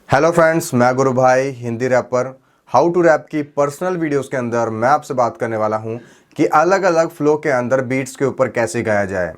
Hello friends, मैं Guru Bhai Hindi rapper how to rap की personal videos के अंदर मैं आपसे बात करने वाला हूं कि अलग अलग फ्लो के अंदर बीट्स के ऊपर कैसे गाया जाए।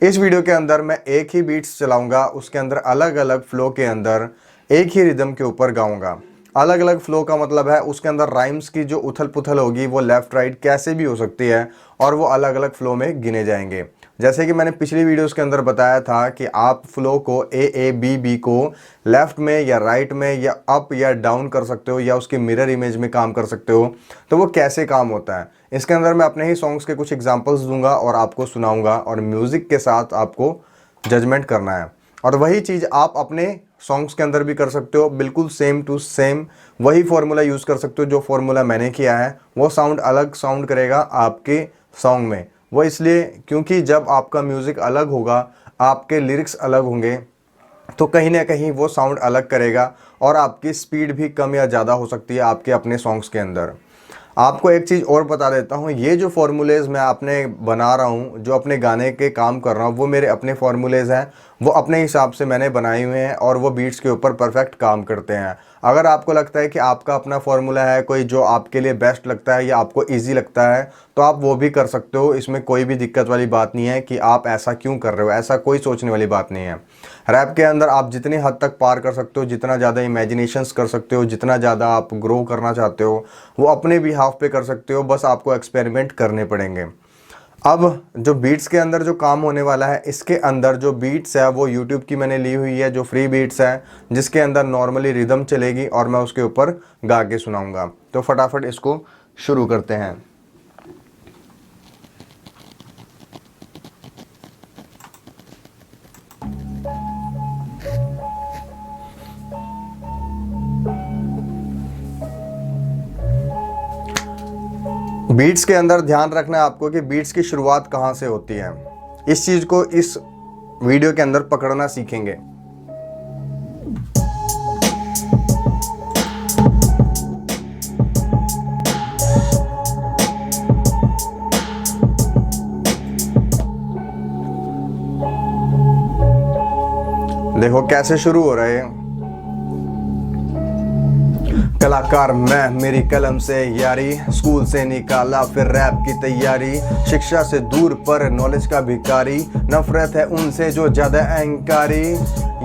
इस वीडियो के अंदर मैं एक ही बीट्स चलाऊंगा, उसके अंदर अलग अलग फ्लो के अंदर एक ही रिदम के ऊपर गाऊंगा। अलग अलग फ्लो का मतलब है उसके अंदर राइम्स की जो उथल पुथल होगी वो लेफ़्ट राइट कैसे भी हो सकती है और वो अलग अलग फ्लो में गिने जाएंगे। जैसे कि मैंने पिछली वीडियोस के अंदर बताया था कि आप फ्लो को ए बी बी को लेफ़्ट में या राइट में या अप या डाउन कर सकते हो या उसकी मिरर इमेज में काम कर सकते हो। तो वो कैसे काम होता है, इसके अंदर मैं अपने ही सॉन्ग्स के कुछ एग्जांपल्स दूंगा और आपको सुनाऊंगा और म्यूज़िक के साथ आपको जजमेंट करना है। और वही चीज़ आप अपने सॉन्ग्स के अंदर भी कर सकते हो, बिल्कुल सेम टू सेम वही फॉर्मूला यूज़ कर सकते हो। जो फॉर्मूला मैंने किया है वो साउंड अलग साउंड करेगा आपके सॉन्ग में। वो इसलिए क्योंकि जब आपका म्यूज़िक अलग होगा, आपके लिरिक्स अलग होंगे, तो कहीं ना कहीं वो साउंड अलग करेगा और आपकी स्पीड भी कम या ज़्यादा हो सकती है आपके अपने सॉन्ग्स के अंदर। आपको एक चीज़ और बता देता हूँ, ये जो फार्मूलेज़ मैं अपने बना रहा हूँ, जो अपने गाने के काम कर रहा हूँ, वो मेरे अपने फार्मूलेज़ हैं। वो अपने हिसाब से मैंने बनाए हुए हैं और वो बीट्स के ऊपर परफेक्ट काम करते हैं। अगर आपको लगता है कि आपका अपना फार्मूला है कोई जो आपके लिए बेस्ट लगता है या आपको इजी लगता है, तो आप वो भी कर सकते हो। इसमें कोई भी दिक्कत वाली बात नहीं है कि आप ऐसा क्यों कर रहे हो, ऐसा कोई सोचने वाली बात नहीं है। रैप के अंदर आप जितनी हद तक पार कर सकते हो, जितना ज़्यादा इमेजिनेशंस कर सकते हो, जितना ज़्यादा आप ग्रो करना चाहते हो, वो अपने भी हाफ पे कर सकते हो। बस आपको एक्सपेरिमेंट करने पड़ेंगे। अब जो बीट्स के अंदर जो काम होने वाला है, इसके अंदर जो बीट्स है वो यूट्यूब की मैंने ली हुई है, जो फ्री बीट्स है, जिसके अंदर नॉर्मली रिदम चलेगी और मैं उसके ऊपर गा के सुनाऊंगा। तो फटाफट इसको शुरू करते हैं। बीट्स के अंदर ध्यान रखना है आपको कि बीट्स की शुरुआत कहाँ से होती है। इस चीज़ को इस वीडियो के अंदर पकड़ना सीखेंगे। देखो कैसे शुरू हो रहा है। कलाकार मैं, मेरी कलम से यारी, स्कूल से निकाला फिर रैप की तैयारी, शिक्षा से दूर पर नॉलेज का भिखारी, नफरत है उनसे जो ज़्यादा अहंकारी।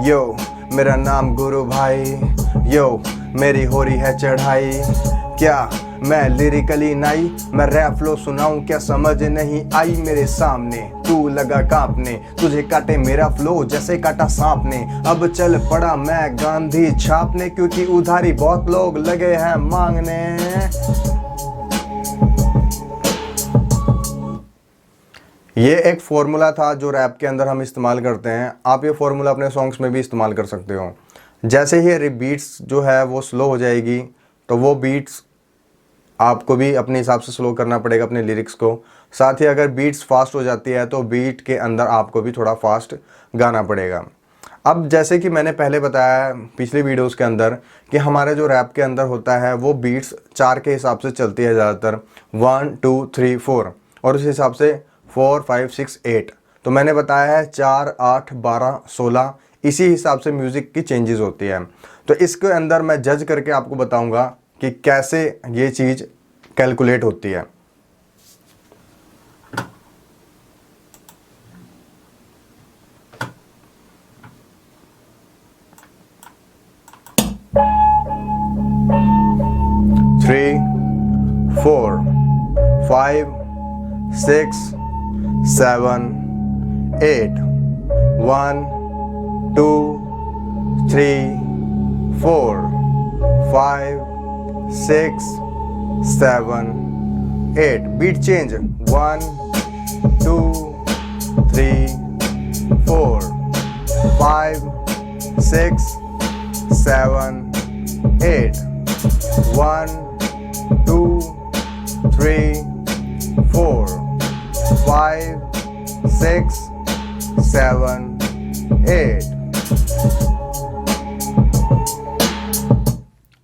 यो मेरा नाम गुरु भाई, यो मेरी हो रही है चढ़ाई। क्या मैं लिरिकली नाई, मैं रैप फ्लो सुनाऊं क्या समझ नहीं आई मेरे सामने। तू लगा कांपने, तुझे काटे मेरा फ्लो जैसे काटा सांप ने। अब चल पड़ा मैं गांधी छापने, क्योंकि उधारी बहुत लोग लगे हैं मांगने। ये एक फॉर्मूला था जो रैप के अंदर हम इस्तेमाल करते हैं। आप ये फॉर्मूला अपने सॉन्ग्स में भी इस्तेमाल कर सकते हो। जैसे ही बीट्स जो है वो स्लो हो जाएगी, तो वो बीट्स आपको भी अपने हिसाब से स्लो करना पड़ेगा अपने लिरिक्स को। साथ ही अगर बीट्स फास्ट हो जाती है तो बीट के अंदर आपको भी थोड़ा फास्ट गाना पड़ेगा। अब जैसे कि मैंने पहले बताया पिछली वीडियोस के अंदर कि हमारे जो रैप के अंदर होता है वो बीट्स 4 के हिसाब से चलती है ज़्यादातर, 1 2 3 4, और उस हिसाब से 4 5 6 8। तो मैंने बताया है 4 8 12 16, इसी हिसाब से म्यूज़िक की चेंजेस होती है। तो इसके अंदर मैं जज करके आपको बताऊंगा कि कैसे ये चीज़ कैलकुलेट होती है। थ्री 4 5 6 7 8 1 2 3 4 5 6 7 8। Beat change 1 2 3 4 5 6 7 8 1 2 3 4 5 6 7 8।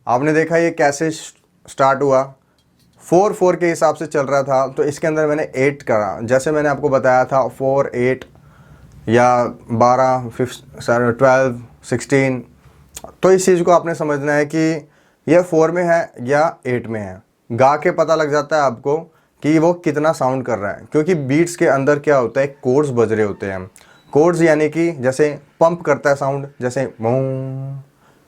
आपने देखा ये कैसे स्टार्ट हुआ। 4 4 के हिसाब से चल रहा था, तो इसके अंदर मैंने 8 करा। जैसे मैंने आपको बताया था 4 8 या 12 12 16, तो इस चीज़ को आपने समझना है कि यह 4 में है या 8 में है। गा के पता लग जाता है आपको कि वो कितना साउंड कर रहा है, क्योंकि बीट्स के अंदर क्या होता है, कोड्स बज रहे होते हैं। कोड्स यानी कि जैसे पंप करता है साउंड, जैसे मूं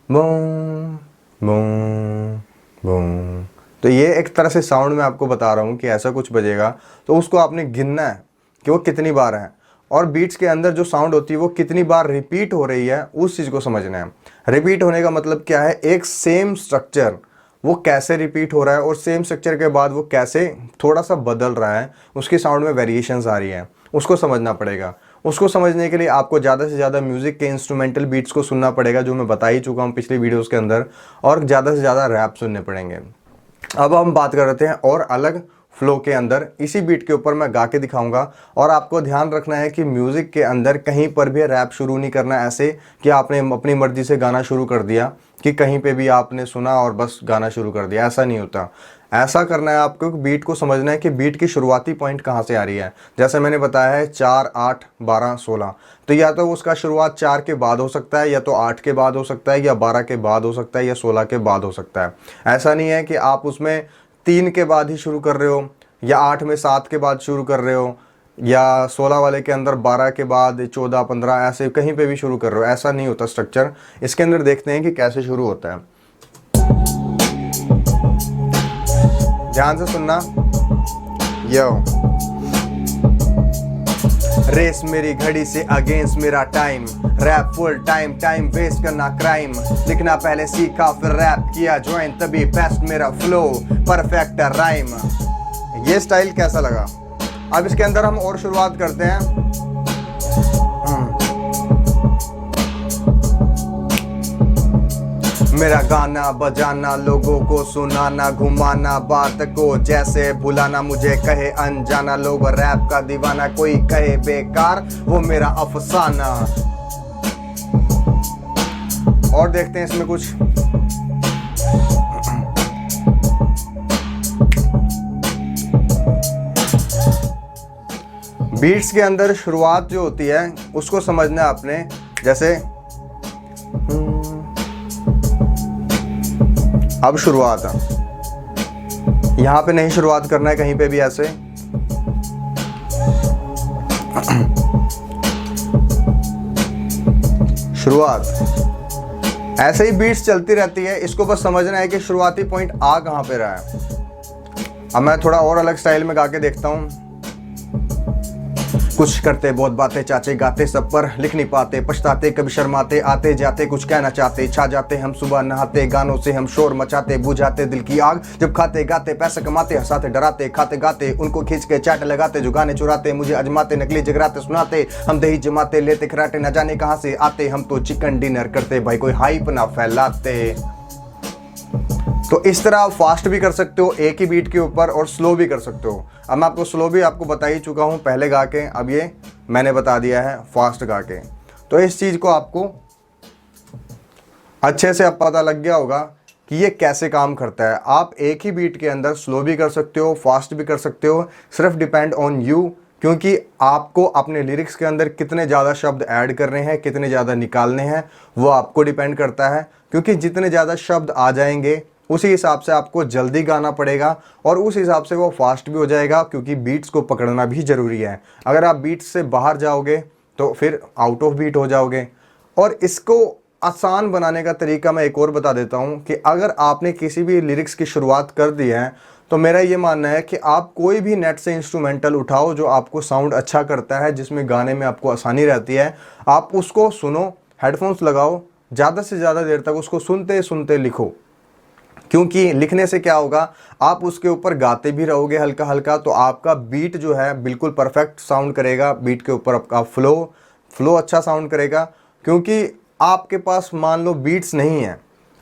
मूं मूं मूं, तो ये एक तरह से साउंड मैं आपको बता रहा हूँ कि ऐसा कुछ बजेगा। तो उसको आपने गिनना है कि वो कितनी बार है, और बीट्स के अंदर जो साउंड होती है वो कितनी बार रिपीट हो रही है, उस चीज़ को समझना है। रिपीट होने का मतलब क्या है, एक सेम स्ट्रक्चर वो कैसे रिपीट हो रहा है और सेम स्ट्रक्चर के बाद वो कैसे थोड़ा सा बदल रहा है, उसकी साउंड में वेरिएशंस आ रही हैं, उसको समझना पड़ेगा। उसको समझने के लिए आपको ज़्यादा से ज़्यादा म्यूज़िक के इंस्ट्रूमेंटल बीट्स को सुनना पड़ेगा, जो मैं बता ही चुका हूँ पिछली वीडियोज़ के अंदर, और ज़्यादा से ज़्यादा रैप सुनने पड़ेंगे। अब हम बात कर रहे हैं और अलग फ्लो के अंदर, इसी बीट के ऊपर मैं गा के दिखाऊंगा। और आपको ध्यान रखना है कि म्यूज़िक के अंदर कहीं पर भी रैप शुरू नहीं करना ऐसे कि आपने अपनी मर्ज़ी से गाना शुरू कर दिया, कि कहीं पे भी आपने सुना और बस गाना शुरू कर दिया, ऐसा नहीं होता। ऐसा करना है आपको, बीट को समझना है कि बीट की शुरुआती पॉइंट कहाँ से आ रही है। जैसे मैंने बताया है 4, 8, 12, 16, तो या तो उसका शुरुआत 4 के बाद हो सकता है, या तो 8 के बाद हो सकता है, या 12 के बाद हो सकता है, या 16 के बाद हो सकता है। ऐसा नहीं है कि आप उसमें 3 के बाद ही शुरू कर रहे हो, या 8 में 7 के बाद शुरू कर रहे हो, या 16 वाले के अंदर 12 के बाद 14, 15 ऐसे कहीं पे भी शुरू कर रहे हो। ऐसा नहीं होता स्ट्रक्चर। इसके अंदर देखते हैं कि कैसे शुरू होता है। ध्यान से सुनना। यो, रेस मेरी घड़ी से अगेंस्ट मेरा time, rap full time, time waste करना क्राइम, लिखना पहले सीखा फिर रैप किया ज्वाइन, तभी बेस्ट मेरा फ्लो परफेक्ट राइम। ये स्टाइल कैसा लगा? अब इसके अंदर हम और शुरुआत करते हैं। मेरा गाना बजाना, लोगों को सुनाना, घुमाना बात को जैसे भुलाना, मुझे कहे अनजाना लोग रैप का दीवाना, कोई कहे बेकार वो मेरा अफसाना। और देखते हैं इसमें कुछ। बीट्स के अंदर शुरुआत जो होती है उसको समझना है आपने। जैसे अब शुरुआत है, यहां पे नहीं शुरुआत करना है कहीं पे भी ऐसे। शुरुआत ऐसे ही बीट्स चलती रहती है, इसको बस समझना है कि शुरुआती पॉइंट आ कहां पे रहा है। अब मैं थोड़ा और अलग स्टाइल में गा के देखता हूं। कुछ करते बहुत बातें, चाचे गाते सब पर लिख नहीं पाते, पछताते कभी शर्माते, आते जाते कुछ कहना चाहते, छा जाते हम सुबह नहाते, गानों से हम शोर मचाते, बुझाते दिल की आग, जब खाते गाते पैसे कमाते, हंसाते डराते, खाते गाते उनको खींच के चाट लगाते, जो गाने चुराते मुझे अजमाते, नकली जगराते सुनाते, हम दही जमाते, लेते खराटे न जाने कहाँ से आते, हम तो चिकन डिनर करते, भाई कोई हाइप ना फैलाते। तो इस तरह आप फास्ट भी कर सकते हो एक ही बीट के ऊपर, और स्लो भी कर सकते हो। अब मैं आपको स्लो भी आपको बता ही चुका हूँ पहले गा के, अब ये मैंने बता दिया है फास्ट गा के। तो इस चीज़ को आपको अच्छे से अब पता लग गया होगा कि ये कैसे काम करता है। आप एक ही बीट के अंदर स्लो भी कर सकते हो, फास्ट भी कर सकते हो, सिर्फ डिपेंड ऑन यू, क्योंकि आपको अपने लिरिक्स के अंदर कितने ज़्यादा शब्द ऐड करने हैं, कितने ज़्यादा निकालने हैं, वो आपको डिपेंड करता है। क्योंकि जितने ज़्यादा शब्द आ जाएंगे उसी हिसाब से आपको जल्दी गाना पड़ेगा, और उस हिसाब से वो फास्ट भी हो जाएगा, क्योंकि बीट्स को पकड़ना भी ज़रूरी है। अगर आप बीट्स से बाहर जाओगे तो फिर आउट ऑफ बीट हो जाओगे। और इसको आसान बनाने का तरीका मैं एक और बता देता हूँ कि अगर आपने किसी भी लिरिक्स की शुरुआत कर दी है, तो मेरा ये मानना है कि आप कोई भी नेट से इंस्ट्रूमेंटल उठाओ जो आपको साउंड अच्छा करता है, जिसमें गाने में आपको आसानी रहती है, आप उसको सुनो, हेडफोन्स लगाओ, ज़्यादा से ज़्यादा देर तक उसको सुनते सुनते लिखो। क्योंकि लिखने से क्या होगा, आप उसके ऊपर गाते भी रहोगे हल्का हल्का, तो आपका बीट जो है बिल्कुल परफेक्ट साउंड करेगा। बीट के ऊपर आपका फ्लो अच्छा साउंड करेगा। क्योंकि आपके पास मान लो बीट्स नहीं है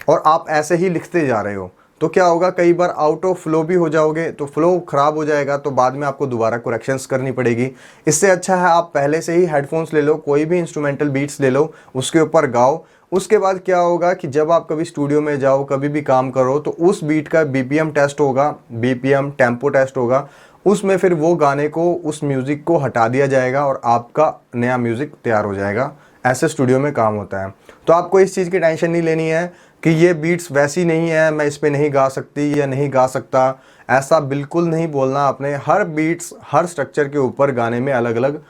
और आप ऐसे ही लिखते जा रहे हो, तो क्या होगा, कई बार आउट ऑफ फ्लो भी हो जाओगे, तो फ्लो ख़राब हो जाएगा, तो बाद में आपको दोबारा करेक्शंस करनी पड़ेगी। इससे अच्छा है आप पहले से ही हेडफोन्स ले लो, कोई भी इंस्ट्रूमेंटल बीट्स ले लो, उसके ऊपर गाओ। उसके बाद क्या होगा कि जब आप कभी स्टूडियो में जाओ, कभी भी काम करो, तो उस बीट का बीपीएम टेस्ट होगा, बीपीएम टेम्पो टेस्ट होगा, उसमें फिर वो गाने को, उस म्यूज़िक को हटा दिया जाएगा और आपका नया म्यूज़िक तैयार हो जाएगा। ऐसे स्टूडियो में काम होता है। तो आपको इस चीज़ की टेंशन नहीं लेनी है कि ये बीट्स वैसी नहीं है, मैं इस पे नहीं गा सकती या नहीं गा सकता, ऐसा बिल्कुल नहीं बोलना आपने। हर बीट्स, हर स्ट्रक्चर के ऊपर गाने में अलग अलग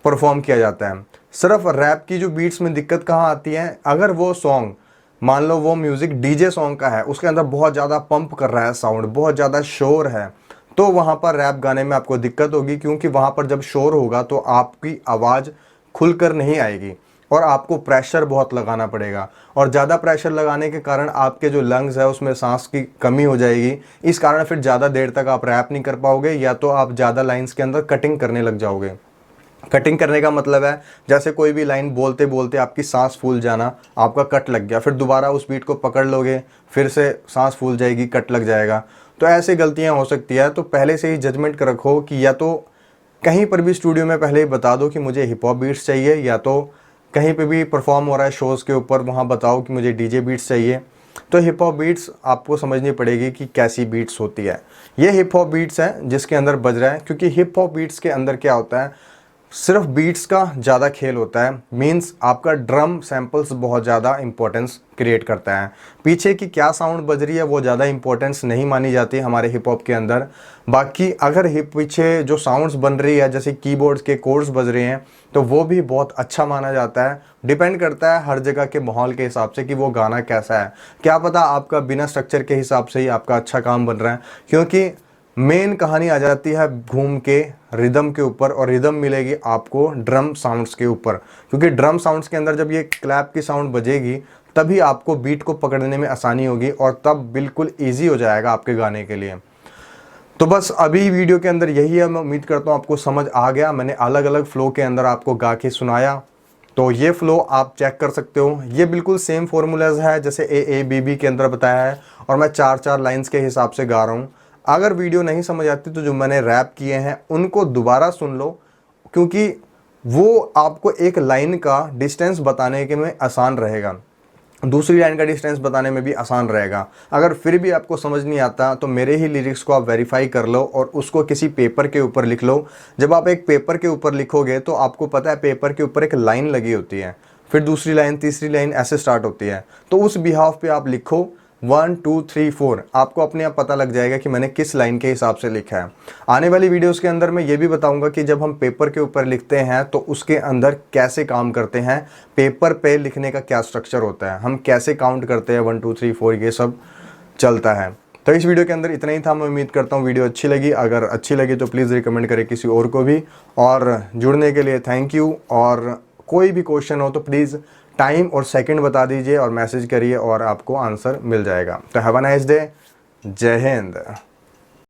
परफॉर्म किया जाता है। सिर्फ रैप की जो बीट्स में दिक्कत कहाँ आती है, अगर वो सॉन्ग, मान लो वो म्यूज़िक डीजे सॉन्ग का है, उसके अंदर बहुत ज़्यादा पंप कर रहा है साउंड, बहुत ज़्यादा शोर है, तो वहाँ पर रैप गाने में आपको दिक्कत होगी, क्योंकि वहाँ पर जब शोर होगा तो आपकी आवाज़ खुलकर नहीं आएगी और आपको प्रेशर बहुत लगाना पड़ेगा, और ज़्यादा प्रेशर लगाने के कारण आपके जो लंग्स है उसमें सांस की कमी हो जाएगी। इस कारण फिर ज़्यादा देर तक आप रैप नहीं कर पाओगे, या तो आप ज़्यादा लाइन्स के अंदर कटिंग करने लग जाओगे। कटिंग करने का मतलब है जैसे कोई भी लाइन बोलते बोलते आपकी सांस फूल जाना, आपका कट लग गया, फिर दोबारा उस बीट को पकड़ लोगे, फिर से सांस फूल जाएगी, कट लग जाएगा। तो ऐसे गलतियां हो सकती है। तो पहले से ही जजमेंट कर रखो कि या तो कहीं पर भी स्टूडियो में पहले ही बता दो कि मुझे हिप हॉप बीट्स चाहिए, या तो कहीं पे भी परफॉर्म हो रहा है शोज़ के ऊपर, वहाँ बताओ कि मुझे डीजे बीट्स चाहिए। तो हिप हॉप बीट्स आपको समझनी पड़ेगी कि कैसी बीट्स होती है। ये हिप हॉप बीट्स हैं जिसके अंदर बज रहा है, क्योंकि हिप हॉप बीट्स के अंदर क्या होता है, सिर्फ बीट्स का ज़्यादा खेल होता है। मींस आपका ड्रम सैम्पल्स बहुत ज़्यादा इंपॉर्टेंस क्रिएट करता है। पीछे की क्या साउंड बज रही है वो ज़्यादा इंपॉर्टेंस नहीं मानी जाती हमारे हिप हॉप के अंदर। बाकी अगर हिप पीछे जो साउंड्स बन रही है, जैसे कीबोर्ड्स के कोड्स बज रहे हैं, तो वो भी बहुत अच्छा माना जाता है। डिपेंड करता है हर जगह के माहौल के हिसाब से कि वो गाना कैसा है। क्या पता आपका बिना स्ट्रक्चर के हिसाब से ही आपका अच्छा काम बन रहा है, क्योंकि मेन कहानी आ जाती है घूम के रिदम के ऊपर, और रिदम मिलेगी आपको ड्रम साउंड्स के ऊपर, क्योंकि ड्रम साउंड्स के अंदर जब ये क्लैप की साउंड बजेगी तभी आपको बीट को पकड़ने में आसानी होगी, और तब बिल्कुल इजी हो जाएगा आपके गाने के लिए। तो बस अभी वीडियो के अंदर यही है। मैं उम्मीद करता हूँ आपको समझ आ गया। मैंने अलग अलग फ्लो के अंदर आपको गा के सुनाया, तो ये फ्लो आप चेक कर सकते हो। ये बिल्कुल सेम फॉर्मूलाज है जैसे ए बी बी के अंदर बताया है, और मैं 4-4 लाइन्स के हिसाब से गा रहा हूँ। अगर वीडियो नहीं समझ आती तो जो मैंने रैप किए हैं उनको दोबारा सुन लो, क्योंकि वो आपको एक लाइन का डिस्टेंस बताने के में आसान रहेगा, दूसरी लाइन का डिस्टेंस बताने में भी आसान रहेगा। अगर फिर भी आपको समझ नहीं आता तो मेरे ही लिरिक्स को आप वेरीफाई कर लो और उसको किसी पेपर के ऊपर लिख लो। जब आप एक पेपर के ऊपर लिखोगे तो आपको पता है पेपर के ऊपर एक लाइन लगी होती है, फिर दूसरी लाइन, तीसरी लाइन ऐसे स्टार्ट होती है। तो उस बिहाफ पे आप लिखो 1 2 3 4, आपको अपने आप पता लग जाएगा कि मैंने किस लाइन के हिसाब से लिखा है। आने वाली वीडियोस के अंदर मैं ये भी बताऊंगा कि जब हम पेपर के ऊपर लिखते हैं तो उसके अंदर कैसे काम करते हैं, पेपर पे लिखने का क्या स्ट्रक्चर होता है, हम कैसे काउंट करते हैं 1 2 3 4, ये सब चलता है। तो इस वीडियो के अंदर इतना ही था। मैं उम्मीद करता हूँ वीडियो अच्छी लगी। अगर अच्छी लगी तो प्लीज़ रिकमेंड करें किसी और को भी, और जुड़ने के लिए थैंक यू। और कोई भी क्वेश्चन हो तो प्लीज़ टाइम और सेकंड बता दीजिए और मैसेज करिए और आपको आंसर मिल जाएगा। तो हैव अ नाइस डे। जय हिंद।